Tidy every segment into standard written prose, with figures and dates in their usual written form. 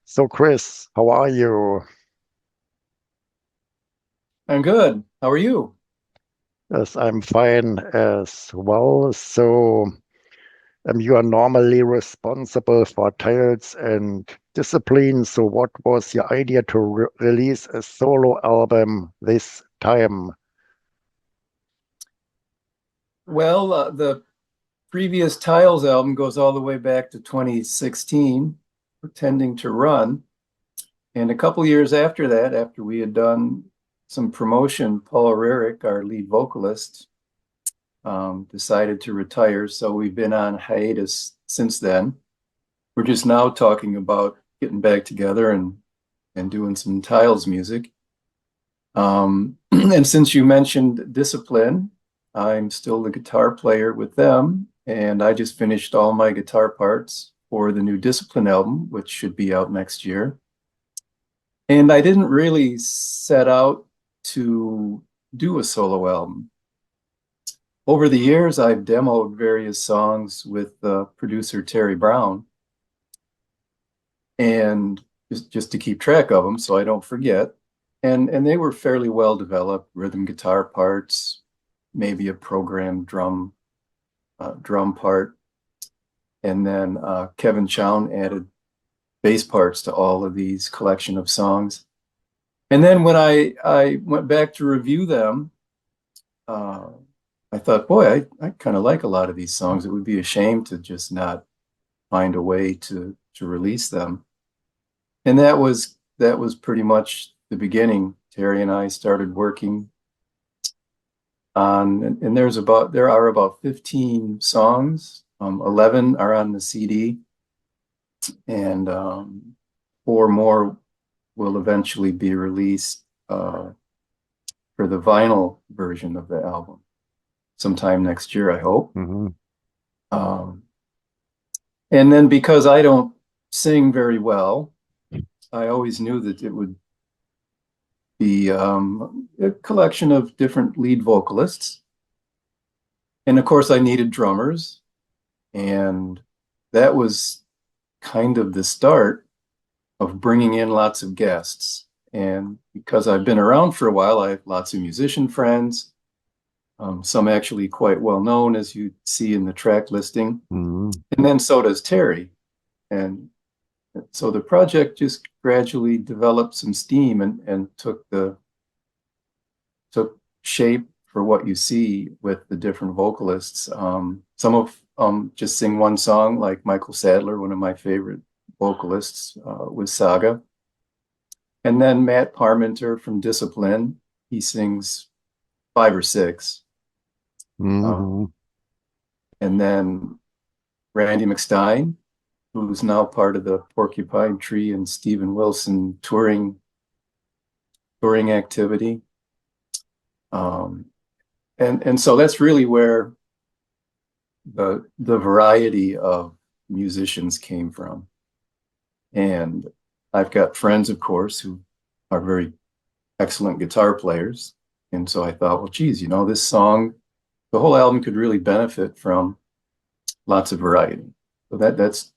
So, Chris, how are you? I'm good. How are you? Yes, I'm fine as well. So, you are normally responsible for titles and discipline. So, what was your idea to release a solo album this time? Well, the previous Tiles album goes all the way back to 2016, Pretending to Run. And a couple years after that, after we had done some promotion, Paul Rarick, our lead vocalist, decided to retire. So we've been on hiatus since then. We're just now talking about getting back together and doing some Tiles music. And since you mentioned Discipline, I'm still the guitar player with them, and I just finished all my guitar parts for the new Discipline album, which should be out next year. And I didn't really set out to do a solo album. Over the years, I've demoed various songs with producer Terry Brown, and just to keep track of them so I don't forget. And they were fairly well developed rhythm guitar parts, maybe a programmed drum part, and then Kevin Chown added bass parts to all of these collection of songs. And then when I went back to review them, uh, I thought, boy, I kind of like a lot of these songs. It would be a shame to just not find a way to release them. And that was pretty much the beginning. Terry and I started working on, and there are about 15 songs. 11 are on the CD, and four more will eventually be released for the vinyl version of the album sometime next year, I hope. Mhm. Um, and then because I don't sing very well, I always knew that it would be a collection of different lead vocalists. And of course, I needed drummers. And that was kind of the start of bringing in lots of guests. And because I've been around for a while, I have lots of musician friends, some actually quite well known, as you see in the track listing. Mhm. And then so does Terry. And so the project just gradually developed some steam and took shape for what you see with the different vocalists. Some of just sing one song, like Michael Sadler, one of my favorite vocalists, with Saga. And then Matt Parmenter from Discipline, he sings five or six. Um, Mhm. and then Randy McStein, who's now part of the Porcupine Tree and Steven Wilson touring activity. Um, and so that's really where the variety of musicians came from. And I've got friends, of course, who are very excellent guitar players. And so I thought, well, geez, this song, the whole album could really benefit from lots of variety. So that's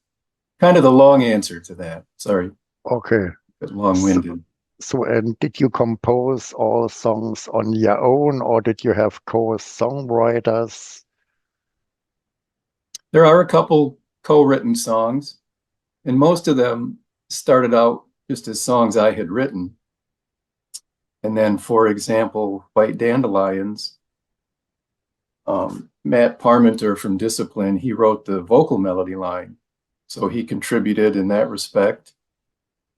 kind of the long answer to that. Sorry, Okay. it's So, long-winded. and did you compose all songs on your own, or did you have co-songwriters? There are a couple co-written songs, and most of them started out just as songs I had written. And then, for example, White Dandelions, Matt Parmenter from Discipline, he wrote the vocal melody line. So he contributed in that respect.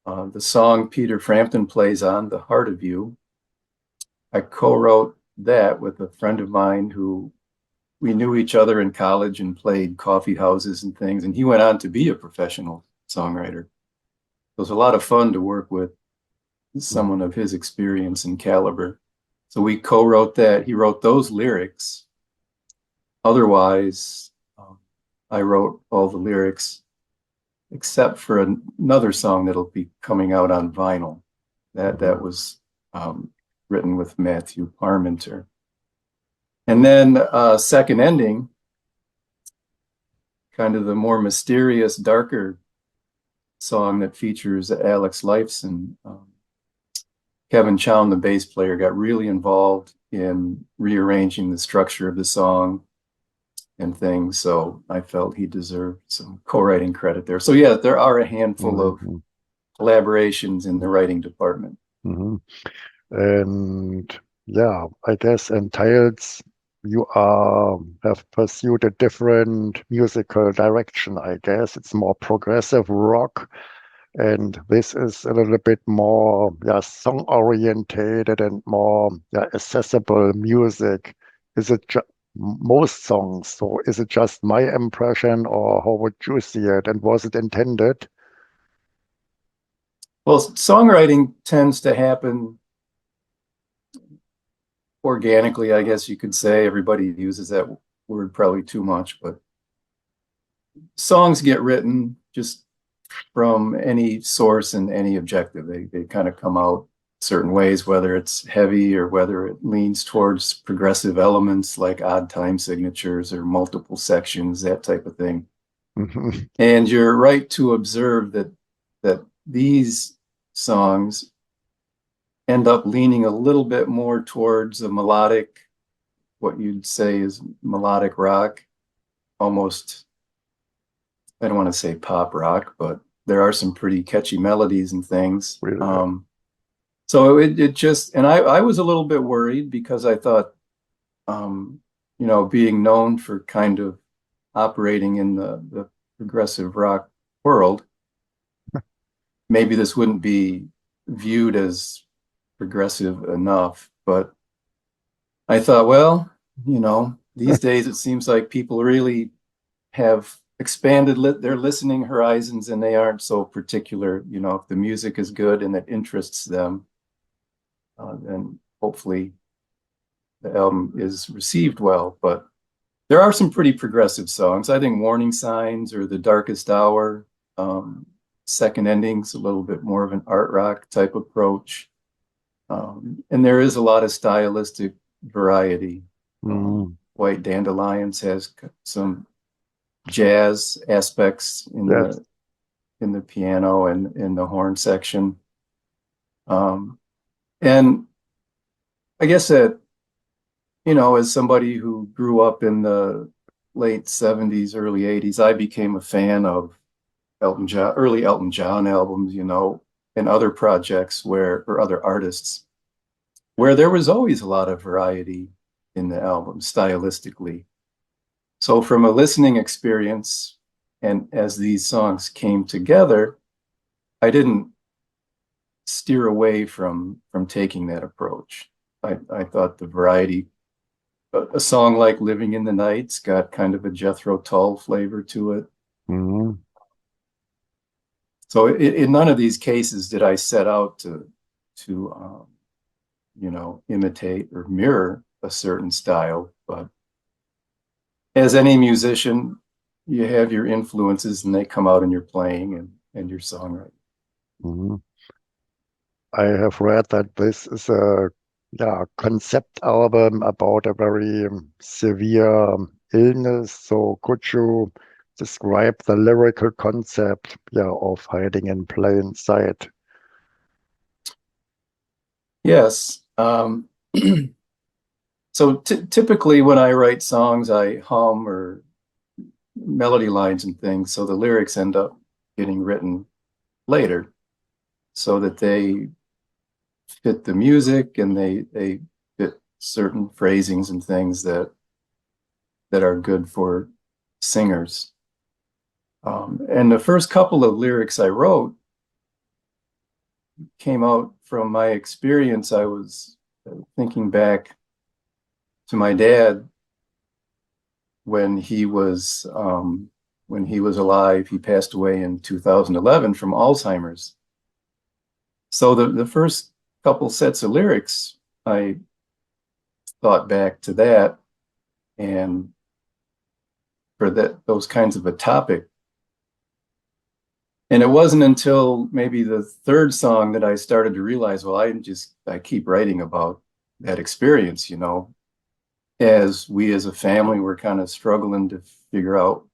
The song Peter Frampton plays on, The Heart of You, I co-wrote that with a friend of mine who we knew each other in college and played coffee houses and things. And he went on to be a professional songwriter. It was a lot of fun to work with someone of his experience and caliber. So we co-wrote that. He wrote those lyrics. Otherwise, I wrote all the lyrics except for another song that'll be coming out on vinyl. That Mhm. was um, written with Matthew Parmenter. And then Second Ending, kind of the more mysterious, darker song that features Alex Lifeson. Kevin Chown, the bass player, got really involved in rearranging the structure of the song and things. So I felt he deserved some co-writing credit there. So yeah, there are a handful of collaborations in the writing department. Mm-hmm. And yeah, I guess in Tales you are have pursued a different musical direction, I guess. It's more progressive rock, and this is a little bit more song orientated and more accessible music. Is it most songs? So is it just my impression, or how would you see it? And was it intended? Well, songwriting tends to happen organically, I guess you could say. Everybody uses that word probably too much, but songs get written just from any source and any objective. They kind of come out certain ways, whether it's heavy or whether it leans towards progressive elements like odd time signatures or multiple sections, that type of thing. Mhm. And you're right to observe that these songs end up leaning a little bit more towards a melodic, what you'd say is melodic rock, almost, I don't want to say pop rock, but there are some pretty catchy melodies and things. Really? So it just, and I was a little bit worried because I thought, being known for kind of operating in the progressive rock world, maybe this wouldn't be viewed as progressive enough. But I thought, well, these days it seems like people really have expanded their listening horizons and they aren't so particular. If the music is good and it interests them, then hopefully the album is received well. But there are some pretty progressive songs. I think Warning Signs or The Darkest Hour, Second Ending's a little bit more of an art rock type approach. And there is a lot of stylistic variety. Mm. White Dandelions has some jazz aspects in Yes. the piano and in the horn section. And I guess that, as somebody who grew up in the late 70s, early 80s, I became a fan of Elton John, early Elton John albums, and other projects or other artists where there was always a lot of variety in the album stylistically. So from a listening experience, and as these songs came together, I didn't steer away from taking that approach. I thought the variety, a song like Living in the Night's got kind of a Jethro Tull flavor to it. Mm. So in none of these cases did I set out to imitate or mirror a certain style. But as any musician, you have your influences and they come out in your playing and your songwriting. Mhm. I have read that this is a concept album about a very severe illness. So could you describe the lyrical concept of hiding in plain sight? Yes. So typically when I write songs, I hum or melody lines and things. So the lyrics end up getting written later so that they fit the music and they fit certain phrasings and things that are good for singers. And the first couple of lyrics I wrote came out from my experience. I was thinking back to my dad when he was alive. He passed away in 2011 from Alzheimer's. So the first couple sets of lyrics, I thought back to that and for those kinds of a topic. And it wasn't until maybe the third song that I started to realize, well, I keep writing about that experience, you know, as we as a family were kind of struggling to figure out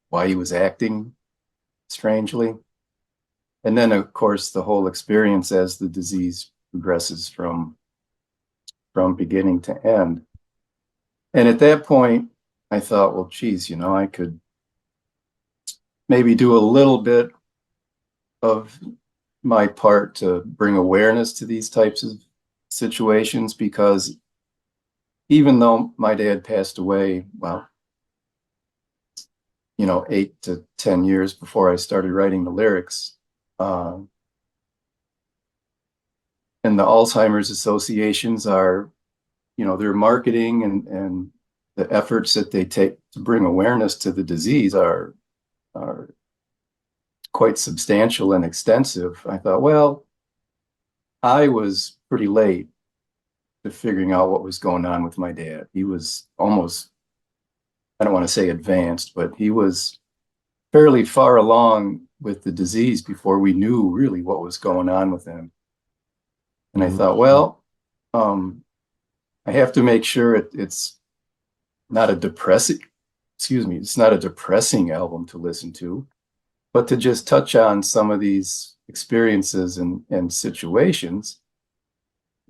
why he was acting strangely. And then, of course, the whole experience as the disease progresses from beginning to end. And at that point, I thought, well, geez, you know, I could maybe do a little bit of my part to bring awareness to these types of situations, because even though my dad passed away, well, you know, 8 to 10 years before I started writing the lyrics, and the Alzheimer's associations are, you know, their marketing and the efforts that they take to bring awareness to the disease are quite substantial and extensive. I thought, well, I was pretty late to figuring out what was going on with my dad. He was almost, I don't want to say advanced, but he was fairly far along with the disease before we knew really what was going on with him. And I thought, Mhm. well, I have to make sure it's not a depressing, excuse me, it's not a depressing album to listen to, but to just touch on some of these experiences and situations,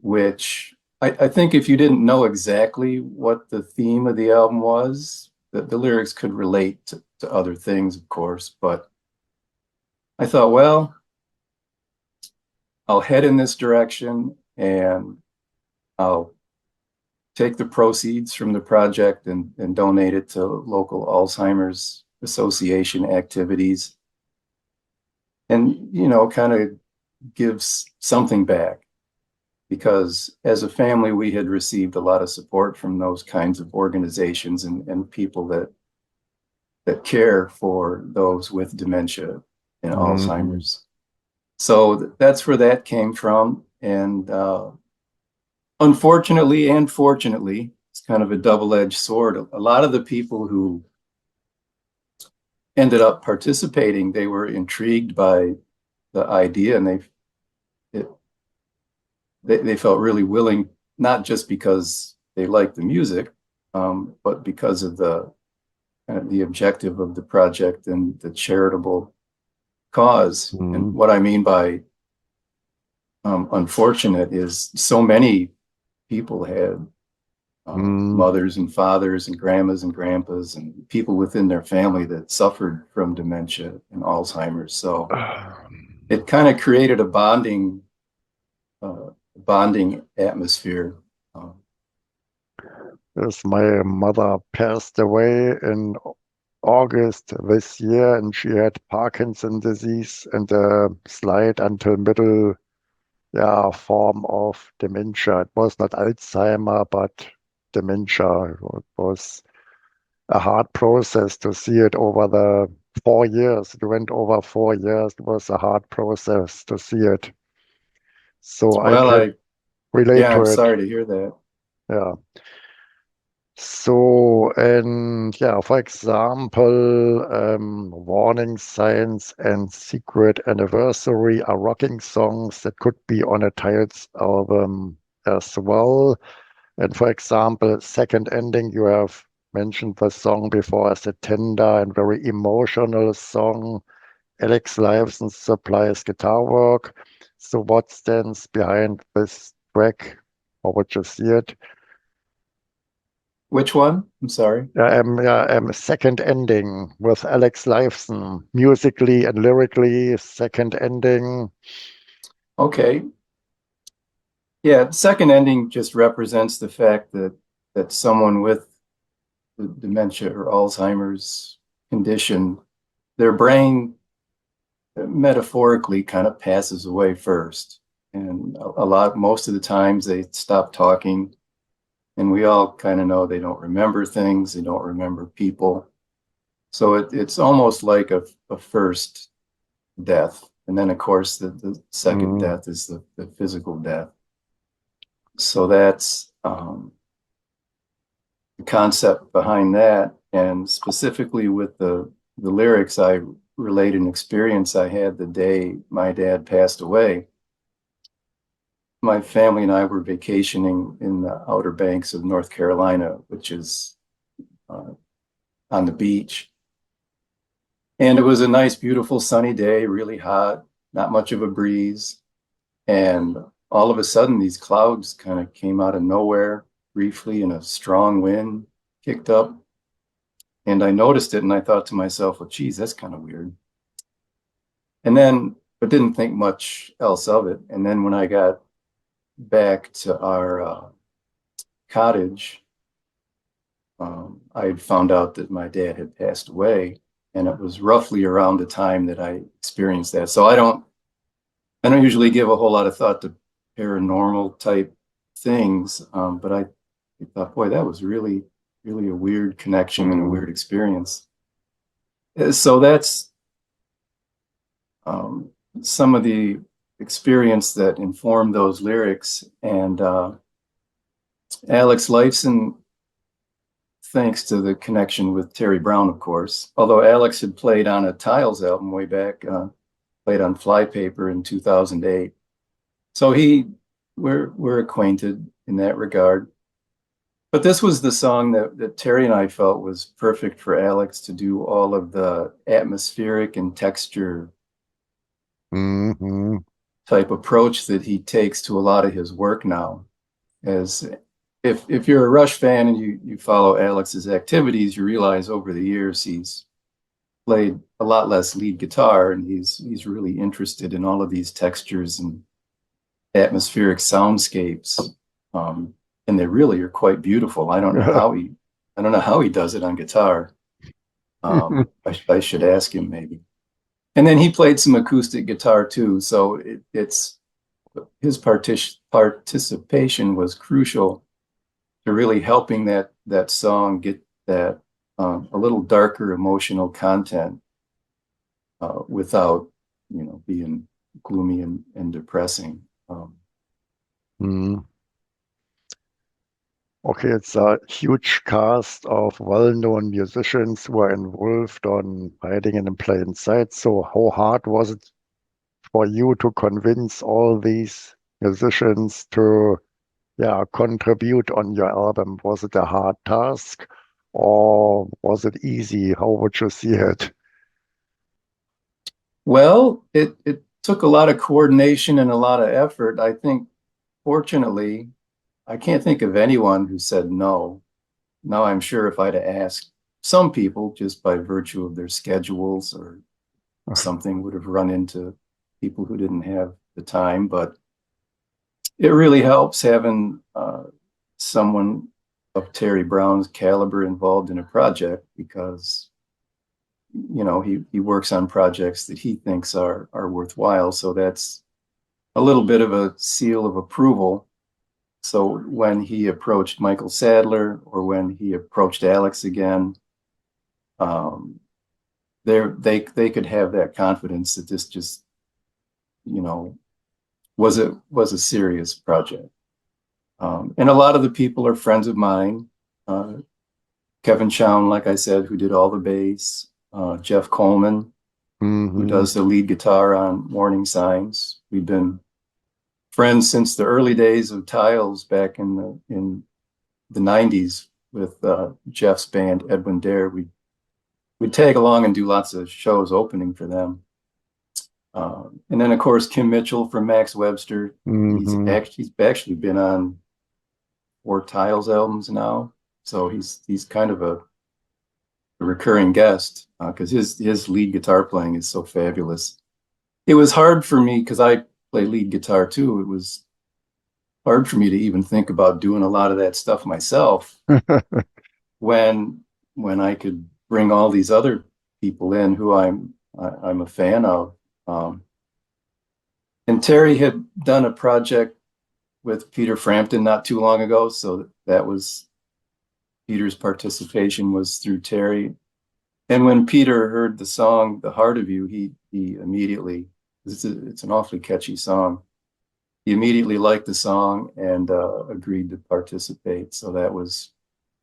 which I think if you didn't know exactly what the theme of the album was, the lyrics could relate to other things, of course. But I thought, well, I'll head in this direction and I'll take the proceeds from the project and donate it to local Alzheimer's Association activities, and, you know, kind of gives something back, because as a family we had received a lot of support from those kinds of organizations and people that care for those with dementia and Mhm. Alzheimer's. So that's where that came from. And unfortunately and fortunately, it's kind of a double-edged sword. A lot of the people who ended up participating, they were intrigued by the idea, and it, they felt really willing, not just because they liked the music, but because of the objective of the project and the charitable cause. And Mhm. what I mean by unfortunate is so many people had Mhm. mothers and fathers and grandmas and grandpas and people within their family that suffered from dementia and Alzheimer's. So it kind of created a bonding atmosphere. Um, Yes, my mother passed away in August this year, and she had Parkinson's disease and a slight until middle, yeah, form of dementia. It was not Alzheimer, but dementia. It was a hard process to see it over the 4 years. It went over 4 years. It was a hard process to see it. So I well, can relate yeah, to I'm it. sorry to hear that. Yeah. So, and yeah, for example, Warning Signs and Secret Anniversary are rocking songs that could be on a Tiles album as well. And for example, Second Ending, you have mentioned the song before as a tender and very emotional song. Alex Lifeson supplies guitar work. So what stands behind this track? How would you see it? Which one? I'm sorry. Second Ending with Alex Lifeson, musically and lyrically, Second Ending. Okay. Yeah, second ending just represents the fact that someone with dementia or Alzheimer's condition, their brain metaphorically kind of passes away first. And most of the times they stop talking. And we all kind of know they don't remember things, they don't remember people. So it's almost like a first death. And then, of course, the second Mm, death is the physical death. So that's the concept behind that. And specifically with the lyrics, I relate an experience I had the day my dad passed away. my family and I were vacationing in the Outer Banks of North Carolina, which is uh, on the beach. And it was a nice, beautiful, sunny day, really hot, not much of a breeze. And all of a sudden, these clouds kind of came out of nowhere briefly, and a strong wind kicked up. And I noticed it and I thought to myself, well, geez, that's kind of weird. And then, but didn't think much else of it. And then when I got back to our cottage, I had found out that my dad had passed away. And it was roughly around the time that I experienced that. So I don't usually give a whole lot of thought to paranormal type things, but I thought, boy, that was really, really a weird connection and a Mm. weird experience. So that's um, some of the experience that informed those lyrics. And Alex Lifeson, thanks to the connection with Terry Brown, of course, although Alex had played on a Tiles album way back, played on Flypaper in 2008. So we're acquainted in that regard. But this was the song that Terry and I felt was perfect for Alex to do all of the atmospheric and texture Mhm. type approach that he takes to a lot of his work now. As if you're a Rush fan and you follow Alex's activities, you realize over the years he's played a lot less lead guitar, and he's really interested in all of these textures and atmospheric soundscapes. Um, and they really are quite beautiful. I don't know how he does it on guitar. I should ask him maybe. And then he played some acoustic guitar too, so it's his participation was crucial to really helping that song get that a little darker emotional content without being gloomy and depressing. Mm. Okay, it's a huge cast of well-known musicians who are involved on Hiding in Plain Sight. So how hard was it for you to convince all these musicians to, yeah, contribute on your album? Was it a hard task or was it easy? How would you see it? Well, it took a lot of coordination and a lot of effort. I think, fortunately, I can't think of anyone who said no. Now, I'm sure if I'd have asked some people just by virtue of their schedules or something, would have run into people who didn't have the time. But it really helps having someone of Terry Brown's caliber involved in a project, because he works on projects that he thinks are worthwhile. So that's a little bit of a seal of approval. So when he approached Michael Sadler, or when he approached Alex again, um, they could have that confidence that this just you know was a serious project. And a lot of the people are friends of mine. Uh, Kevin Chown, like I said, who did all the bass. Jeff Coleman, who Hmm. does the lead guitar on Warning Signs. We've been friends since the early days of Tiles back in the 90s with Jeff's band, Edwin Dare. We'd tag along and do lots of shows opening for them. And then, of course, Kim Mitchell from Max Webster. Hmm. He's actually been on 4 Tiles albums now. So he's kind of a recurring guest because his lead guitar playing is so fabulous. It was hard for me because I play lead guitar too. It was hard for me to even think about doing a lot of that stuff myself when when I could bring all these other people in who I'm a fan of. Um, and Terry had done a project with Peter Frampton not too long ago, so that was Peter's participation was through Terry. And when Peter heard the song "The Heart of You," he immediately, it's an awfully catchy song. He immediately liked the song and agreed to participate. So that was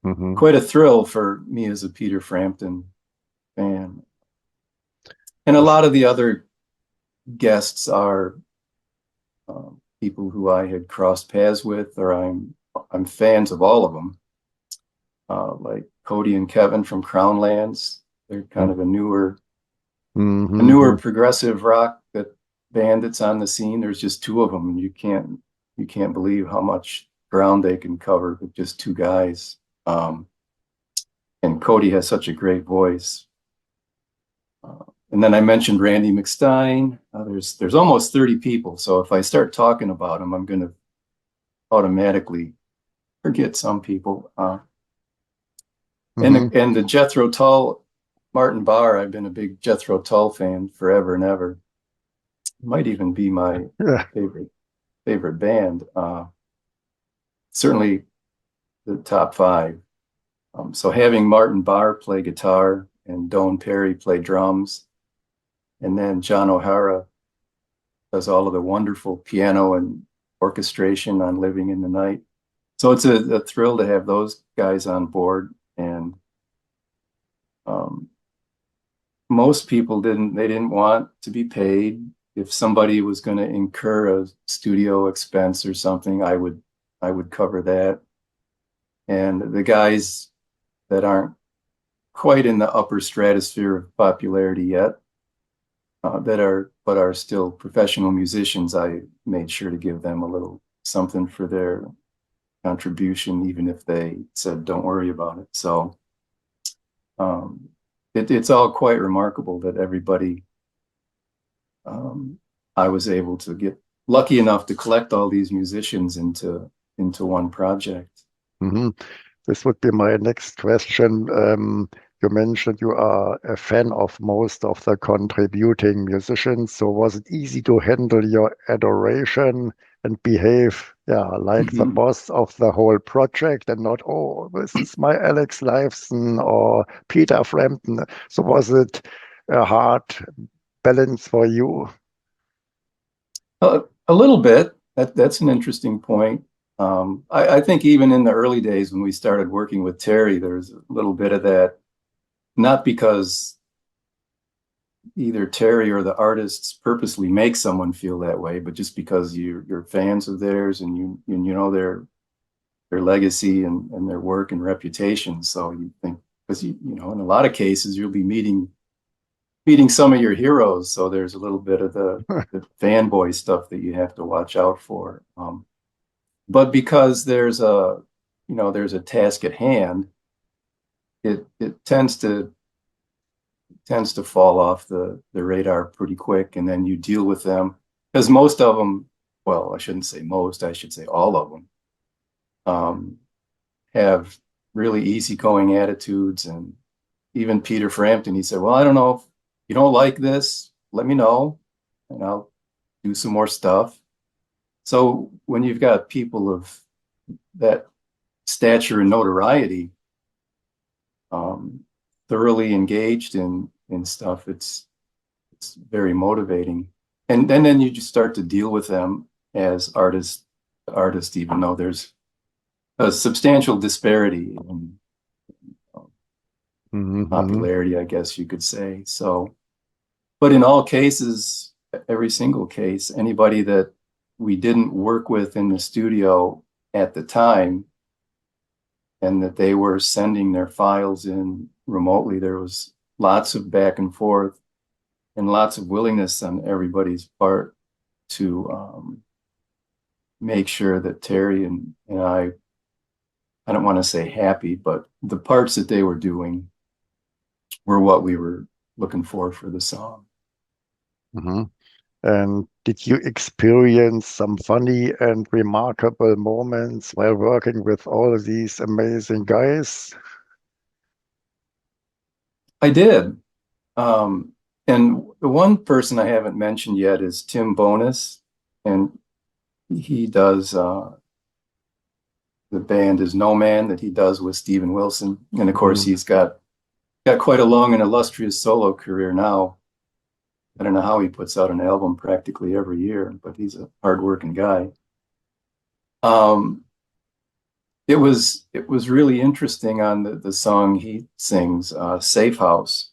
Hmm. quite a thrill for me as a Peter Frampton fan. And a Yes. lot of the other guests are people who I had crossed paths with, or I'm fans of all of them. Like Cody and Kevin from Crownlands. They're kind of a newer Mm-hmm. progressive rock band that's on the scene. There's just two of them, and you can't believe how much ground they can cover with just two guys. Um, and Cody has such a great voice. And then I mentioned Randy McStein. There's almost 30 people, so if I start talking about them, I'm going to automatically forget some people. And Mm-hmm. the Jethro Tull, Martin Barr. I've been a big Jethro Tull fan forever and ever. Might even be my Yeah. favorite band. Certainly the top five. So having Martin Barr play guitar and Don Perry play drums, and then John O'Hara does all of the wonderful piano and orchestration on Living in the Night. So it's a thrill to have those guys on board. And um, most people didn't want to be paid. If somebody was going to incur a studio expense or something, I would cover that. And the guys that aren't quite in the upper stratosphere of popularity yet, but are still professional musicians, I made sure to give them a little something for their contribution, even if they said don't worry about it. So um, it's all quite remarkable that everybody um, I was able to get lucky enough to collect all these musicians into one project. Mm-hmm. This would be my next question. You mentioned you are a fan of most of the contributing musicians. So was it easy to handle your adoration and behave, yeah, like the boss of the whole project and not, oh, this is my Alex Lifeson or Peter Frampton. So was it a hard balance for you? A little bit. That's an interesting point. I think even in the early days when we started working with Terry, there's a little bit of that, not because either Terry or the artists purposely make someone feel that way, but just because you're fans of theirs and you know their legacy and their work and reputation. So you think, because in a lot of cases you'll be meeting some of your heroes. So there's a little bit of the fanboy stuff that you have to watch out for. But because there's a task at hand, it tends to fall off the radar pretty quick, and then you deal with them because most of them, well, I shouldn't say most, I should say all of them, um, have really easygoing attitudes. And even Peter Frampton, he said, well, I don't know if you don't like this, let me know and I'll do some more stuff. So when you've got people of that stature and notoriety, um, thoroughly engaged in stuff, it's very motivating. And then you just start to deal with them as artists, even though there's a substantial disparity in Hmm. popularity, I guess you could say. So, but in all cases, every single case, anybody that we didn't work with in the studio at the time and that they were sending their files in remotely, there was lots of back and forth and lots of willingness on everybody's part to make sure that Terry and I don't want to say happy, but the parts that they were doing were what we were looking for the song. Hmm. And did you experience some funny and remarkable moments while working with all of these amazing guys? I did. Um, and the one person I haven't mentioned yet is Tim Bonus, and he does the band is No Man that he does with Steven Wilson. And of course, Mm, he's got quite a long and illustrious solo career now. I don't know how he puts out an album practically every year, but he's a hardworking guy. Um, it was really interesting on the song he sings, Safe House.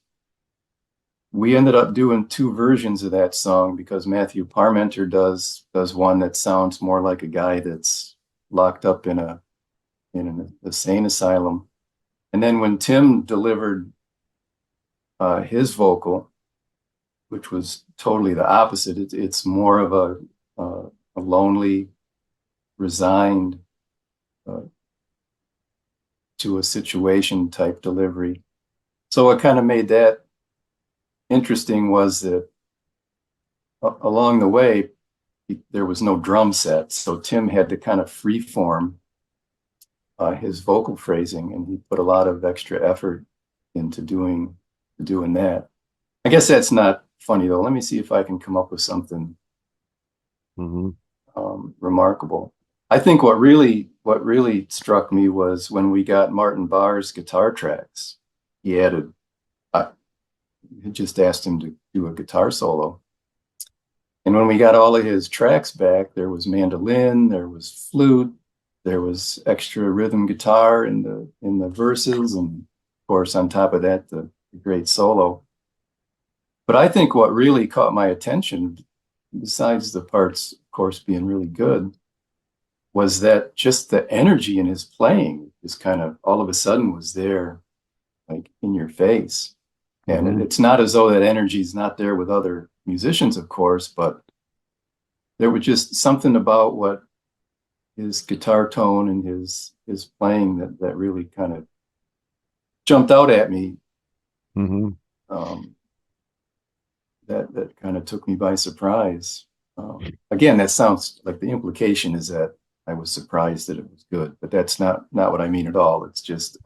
we ended up doing two versions of that song because Matthew Parmenter does one that sounds more like a guy that's locked up in an insane asylum. And then when Tim delivered his vocal, which was totally the opposite, it's more of a lonely, resigned uh, to a situation type delivery. So what kind of made that interesting was that along the way, there was no drum set. So Tim had to kind of freeform his vocal phrasing, and he put a lot of extra effort into doing that. I guess that's not funny though. Let me see if I can come up with something Mm-hmm. remarkable. I think what really struck me was when we got Martin Barr's guitar tracks. He added, I just asked him to do a guitar solo. And when we got all of his tracks back, there was mandolin, there was flute, there was extra rhythm guitar in the verses, and of course on top of that the great solo. But I think what really caught my attention, besides the parts, of course, being really good, was that just the energy in his playing is kind of all of a sudden was there, like in your face. And Mm-hmm. it's not as though that energy is not there with other musicians, of course, but there was just something about what his guitar tone and his playing that really kind of jumped out at me. Mm-hmm. Um, that kind of took me by surprise. Again, that sounds like the implication is that I was surprised that it was good, but that's not what I mean at all. It's just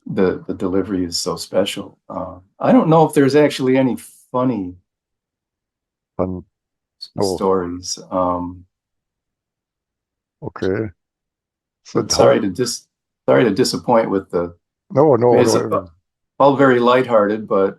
the delivery is so special. I don't know if there's actually any funny Fun. Oh, stories. okay. So But how? sorry to disappoint with the. No, I no, mean, it's no. all very lighthearted, but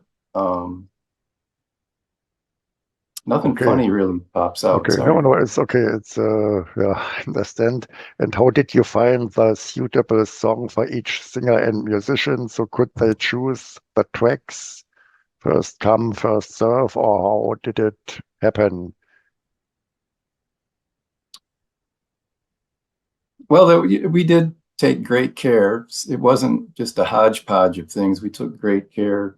nothing Okay. funny really pops out. Okay. No, Sorry. no, it's okay. It's yeah, I understand. And how did you find the suitable song for each singer and musician? So could they choose the tracks first come, first serve, or how did it happen? Well, we did take great care. It wasn't just a hodgepodge of things. We took great care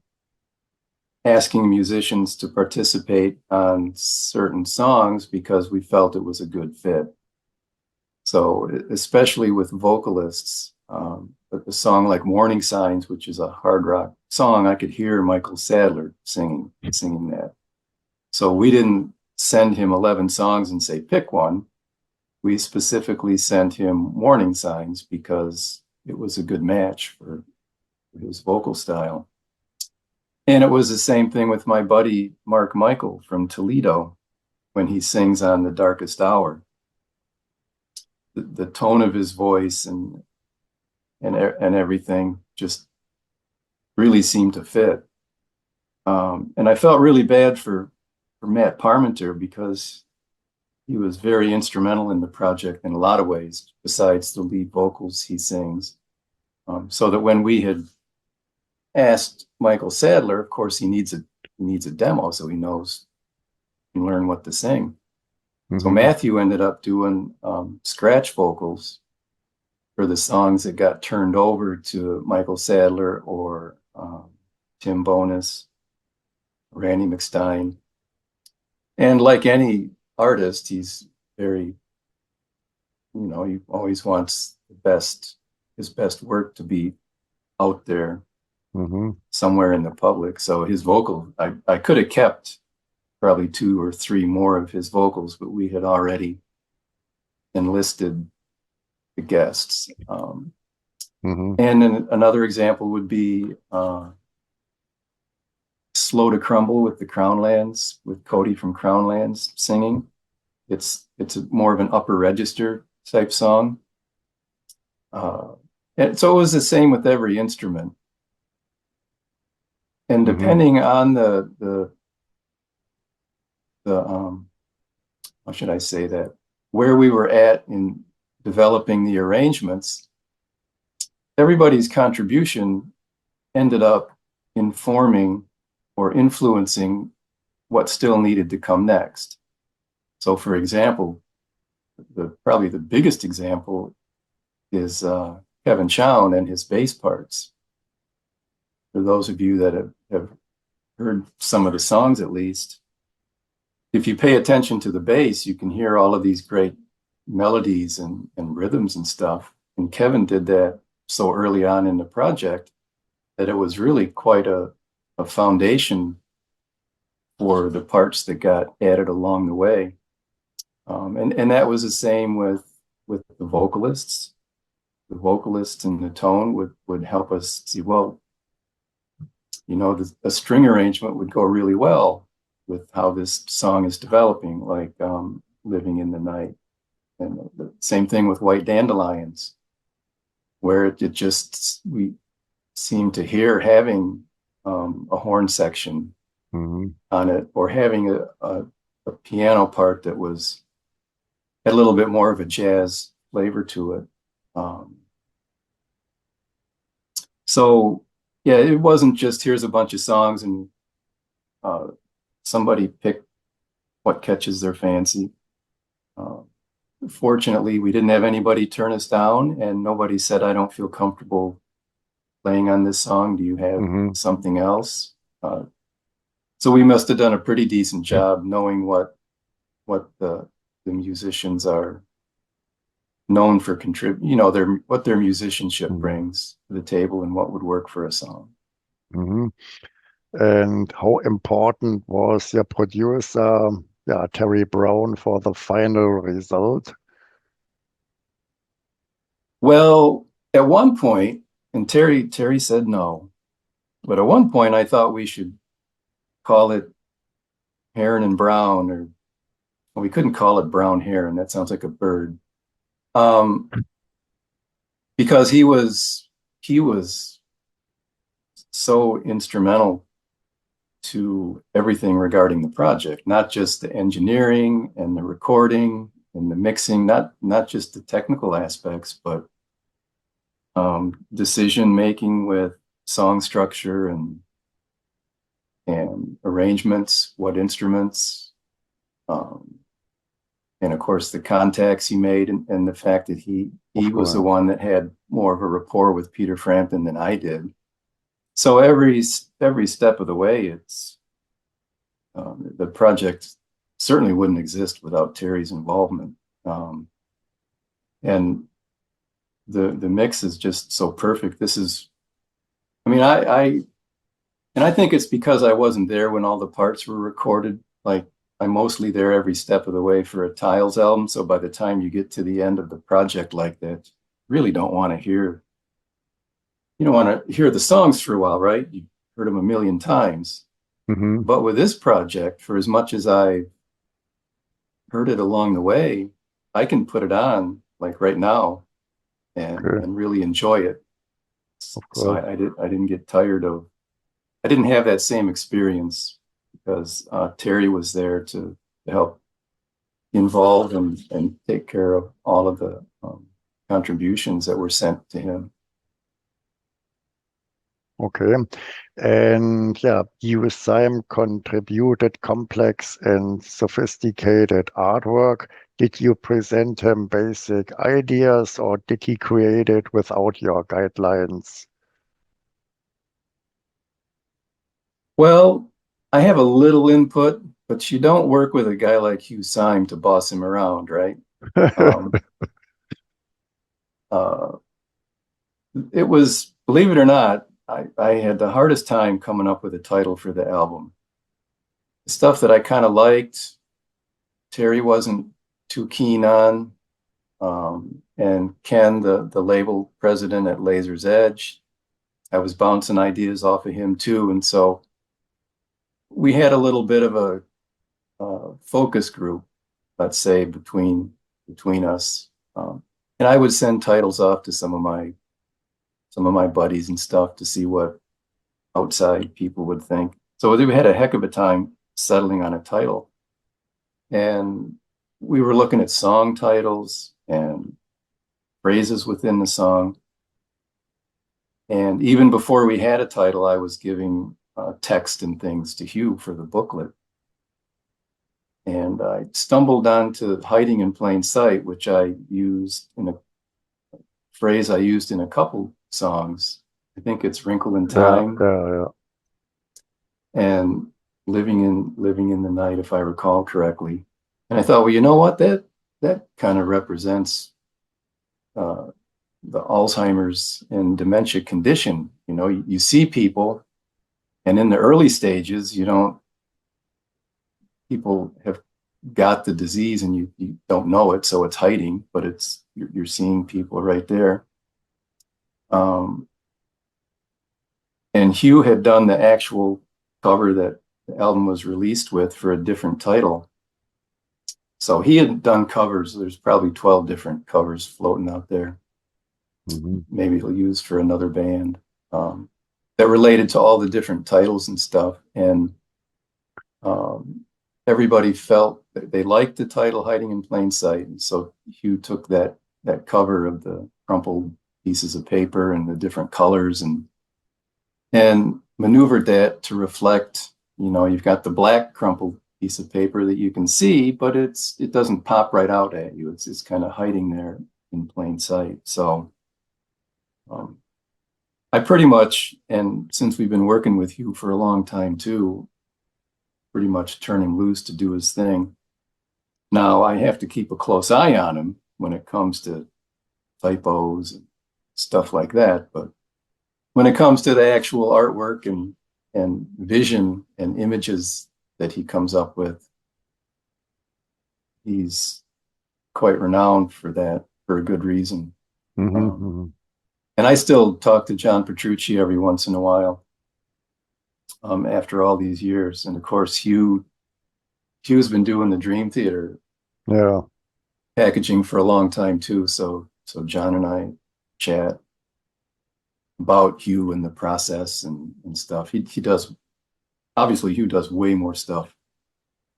asking musicians to participate on certain songs because we felt it was a good fit. So, especially with vocalists, a song like Warning Signs, which is a hard rock song, I could hear Michael Sadler singing that. So we didn't send him 11 songs and say, pick one. We specifically sent him Warning Signs because it was a good match for his vocal style. And it was the same thing with my buddy Mark Michael from Toledo when he sings on The Darkest Hour. The tone of his voice and everything just really seemed to fit. And I felt really bad for Matt Parmenter because he was very instrumental in the project in a lot of ways, besides the lead vocals he sings. So that when we had asked Michael Sadler, of course, he needs a demo so he knows and learn what to sing. So Hmm. Matthew ended up doing scratch vocals for the songs that got turned over to Michael Sadler or Tim Bonus, Randy McStein. And like any artist, he's very, he always wants his best work to be out there Hmm. somewhere in the public. So his vocal, I could have kept probably two or three more of his vocals, but we had already enlisted the guests. Hmm. And then another example would be Slow to Crumble with the Crownlands, with Cody from Crownlands singing. It's more of an upper register type song. And so it was the same with every instrument. And Hmm. depending on the how should I say that, where we were at in developing the arrangements, everybody's contribution ended up informing or influencing what still needed to come next. So, for example, probably the biggest example is Kevin Chown and his bass parts. For those of you that have heard some of the songs, at least, if you pay attention to the bass, you can hear all of these great melodies and rhythms and stuff. And Kevin did that so early on in the project that it was really quite a foundation for the parts that got added along the way. And that was the same with the vocalists. The vocalist and the tone would help us see, well, a string arrangement would go really well with how this song is developing, like Living in the Night. And the same thing with White Dandelions, where we seem to hear having a horn section on it, or having a piano part that had a little bit more of a jazz flavor to it. So yeah, it wasn't just here's a bunch of songs and somebody pick what catches their fancy. Fortunately, we didn't have anybody turn us down, and nobody said, I don't feel comfortable playing on this song. Do you have something else? So we must have done a pretty decent job knowing what the musicians are known for what their musicianship brings to the table and what would work for a song. And how important was your producer, Terry Brown, for the final result? Well, at one point, and Terry said no, but at one point I thought we should call it Herin and Brown, or well, we couldn't call it Brown Herin. That sounds like a bird. Because he was so instrumental to everything regarding the project, not just the engineering and the recording and the mixing, not just the technical aspects, but decision making with song structure and arrangements, what instruments, and of course the contacts he made, and the fact that he was the one that had more of a rapport with Peter Frampton than I did. So every step of the way, it's the project certainly wouldn't exist without Terry's involvement. And the mix is just so perfect. I think it's because I wasn't there when all the parts were recorded. Like, I'm mostly there every step of the way for a Tiles album. So by the time you get to the end of the project like that, you really don't want to hear the songs for a while, right? You've heard them a million times. But with this project, for as much as I heard it along the way, I can put it on like right now and really enjoy it. So I didn't get tired of, I didn't have that same experience because Terry was there to help involve and take care of all of the contributions that were sent to him. Okay. And yeah, you Simon contributed complex and sophisticated artwork. Did you present him basic ideas, or did he create it without your guidelines? Well, I have a little input, but you don't work with a guy like Hugh Syme to boss him around, right? It was, believe it or not, I had the hardest time coming up with a title for the album. The stuff that I kind of liked, Terry wasn't too keen on. And Ken, the label president at Laser's Edge, I was bouncing ideas off of him too. And so we had a little bit of a focus group, let's say, between us. And I would send titles off to some of my buddies and stuff to see what outside people would think. So we had a heck of a time settling on a title. And we were looking at song titles and phrases within the song. And even before we had a title, I was giving text and things to Hugh for the booklet. And I stumbled onto Hiding in Plain Sight, which I used in a phrase I used in a couple songs. I think it's Wrinkle in Yeah, Time yeah, and Living in the Night, if I recall correctly. And I thought, well, you know what? That kind of represents uh, the Alzheimer's and dementia condition. You know, you see people, and in the early stages, people have got the disease and you don't know it, so it's hiding, but you're seeing people right there. Um, and Hugh had done the actual cover that the album was released with for a different title. So he had done covers. There's probably 12 different covers floating out there. mhm, Maybe he'll use for another band that related to all the different titles and stuff. And um, everybody felt that they liked the title Hiding in Plain Sight. And so Hugh took that cover of the crumpled pieces of paper and the different colors and maneuvered that to reflect, you've got the black crumpled piece of paper that you can see, but it doesn't pop right out at you. It's kind of hiding there in plain sight. So um, I pretty much, and since we've been working with Hugh for a long time too, pretty much turn him loose to do his thing. Now I have to keep a close eye on him when it comes to typos and stuff like that. But when it comes to the actual artwork and vision and images that he comes up with, he's quite renowned for that for a good reason. mhm, Um, mhm. and I still talk to John Petrucci every once in a while after all these years. And of course, Hugh's been doing the Dream Theater Yeah, packaging for a long time too. So John and I chat about Hugh and the process and stuff. He does obviously Hugh does way more stuff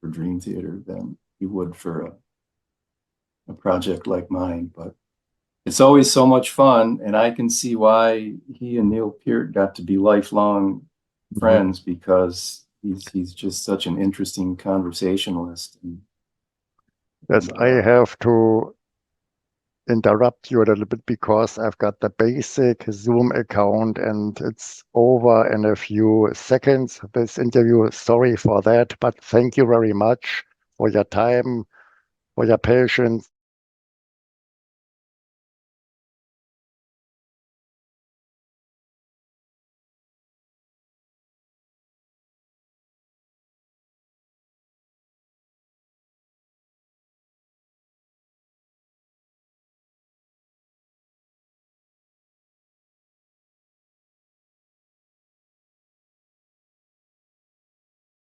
for Dream Theater than he would for a project like mine, but it's always so much fun, and I can see why he and Neil Peart got to be lifelong mhm. friends because he's just such an interesting conversationalist. Yes, And I have to interrupt you a little bit because I've got the basic Zoom account and it's over in a few seconds, this interview. Sorry for that, but thank you very much for your time, for your patience,